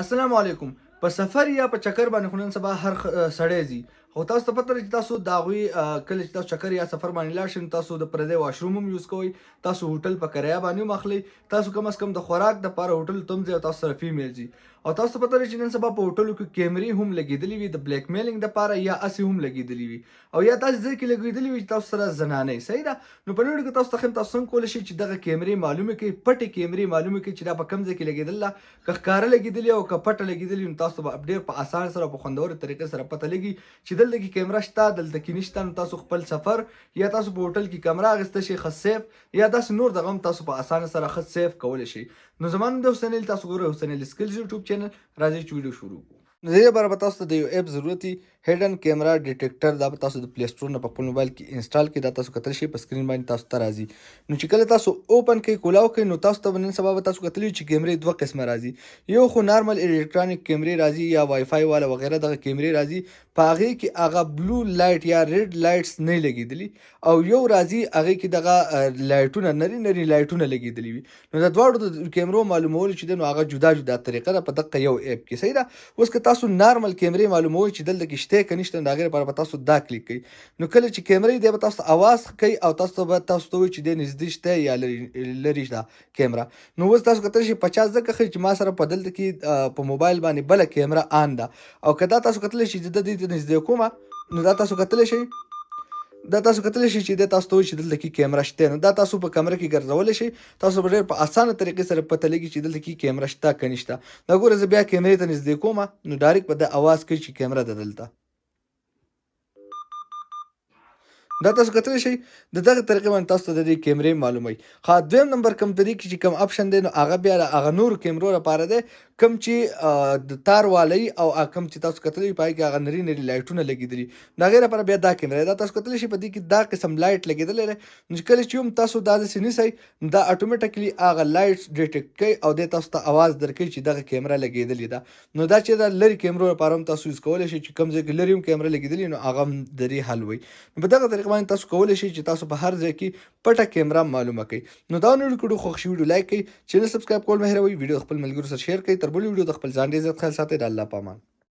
السلام علیکم. په سفر یا په چکر باندې خو نن سبا هر سړی ځي، خو تاسو ته پته لري چې تاسو د هغوی کله چې تاسو چکر یا سفر باندې لاړ شئ، نو تاسو د پردی واشروم هم یوز کوئ، تاسو هوټل په کرایه باندې هم اخلئ، تاسو کم از کم د خوراک دپاره هوټل ته هم ځئ او تاسو سره فیمیل ځي. او تاسو ته پته لري چې نن سبا په هوټلو کې کیمرې هم لګېدلې وي د بلیک میلینګ دپاره یا هسې هم لګېدلې وي او یا داسې ځای کې لګېدلې وي چې تاسو سره زنانۍ. صحیح ده؟ نو په دې ویډیو کې تاسو ته ښیم تاسو څنګه کولی شئ چې دغه کیمرې معلومې کړئ، پټې کیمرې معلومې کړئ چې دا په کوم ځای کې لګېدل ده، که ښکاره لګېدلې او که پټه لګېدلې نو تاسو به ډېر په اسانه سره او په خوندورې طریقې سره پته لګي چې دلته کې کیمره شته دلته کې نشته. نو تاسو خپل سفر یا تاسو په هوټل کې کمره اخیستی شئ ښه سیف یا داسې نور دغه هم تاسو په اسانه سره ښه سیف کولی شئ. نو زما نوم دی حسین علي، تاسو ګورئ حسین علي سکلز یوټیوب چینل. راځئ چې ویډیو شروع کړو. نو د دې لپاره به تاسو ته د یو اپ ضرورت وي، هیډن کیمرا ډیټیکټر. دا به تاسو د پلی سټور نه په خپل موبایل کې انسټال کړئ. دا تاسو کتلی شئ په سکرین باندې تاسو ته راځي. نو چې کله تاسو اوپن کړئ کولاو کړئ نو تاسو ته به نن سبا به تاسو کتلی چې کیمرې دوه قسمه راځي. یو خو نارمل الکترونیک کیمرې راځي یا وای فای والا وغیره دغه کیمرې راځي، په هغې کې هغه بلو لایټ یا ریډ لایټس نه لګېدلي، او یو راځي هغې کې دغه لایټونه نري نري لایټونه لګېدلي وي. نو د دواړو د کیمرو معلومولو چې دی نو هغه جدا جدا طریقه ده په دغه یو اپ کې. صحیح ده؟ اوس که تاسو نارمل کیمرې معلوموئ چې دلته کې شته که نشته، نو د هغې لپاره به تاسو دا کلیک کوئ. نو کله چې کیمرې دی به تاسو ته اواز کوي او تاسو ته وایي چې دی نږدې شته یا لرې ده کیمره. نو اوس تاسو کتلی شئ 50 ځکه ښایي چې ما سره په دلته کې په موبایل باندې بله کیمره آن ده، او که دا تاسو کتلی شئ چې د دې ته نږدې کومه نو دا تاسو کتلی شئ چې دی تاسو ته وایي چې دلته کې کیمره شته. نو دا تاسو په کمره کې ګرځولی شئ، تاسو به ډېر په اسانه طریقې سره پته لګي چې دلته کې کیمره شته که نشته. دا ګوره زه بیا کیمرې ته نږدې کومه نو ډایرکټ به دا اواز کوي چې کیمره ده دلته. دا تاسو کتلی شئ د دغه طریقې باندې تاسو ته د دې کیمرې معلوموي. دویم نمبر کوم طریق چې کوم اپشن دی نو هغه بیا د هغه نورو کیمرو لپاره دی، کوم چې د تار والی او کوم چې تاسو کتلی په هغې کې هغه نري نري لایټونه لګېدلي، د هغې لپاره بیا دا کیمره دی. دا تاسو کتلی شئ په دې کې دا قسم لایټ لګېدلی دی. نو چې کله چې هم تاسو دا داسې نیسئ نو دا اټومیټکلي هغه لایټس ډیټیکټ کوي او دی تاسو ته اواز درکوي چې دغه کیمره لګېدلې ده. نو دا چې د لرې کیمرو لپاره هم تاسو یوز کولی شئ، چې کوم ځای کې لرې هم کیمره لګېدلې نو هغه هم د دې حل وي. نو په دغه طریقه باندې تاسو کولی شئ چې تاسو په هر ځای کې پټه کیمره معلومه کړئ. نو دا ویډیو کړو خوښ شي ویډیو لایک کړئ، چینل سبسکرایب کول مه هېروئ، ویډیو د خپل ملګرو سره شیر کړئ. تر بلې ویډیو د خپل ځان ډېر زیات خیال ساتئ. د الله په امان.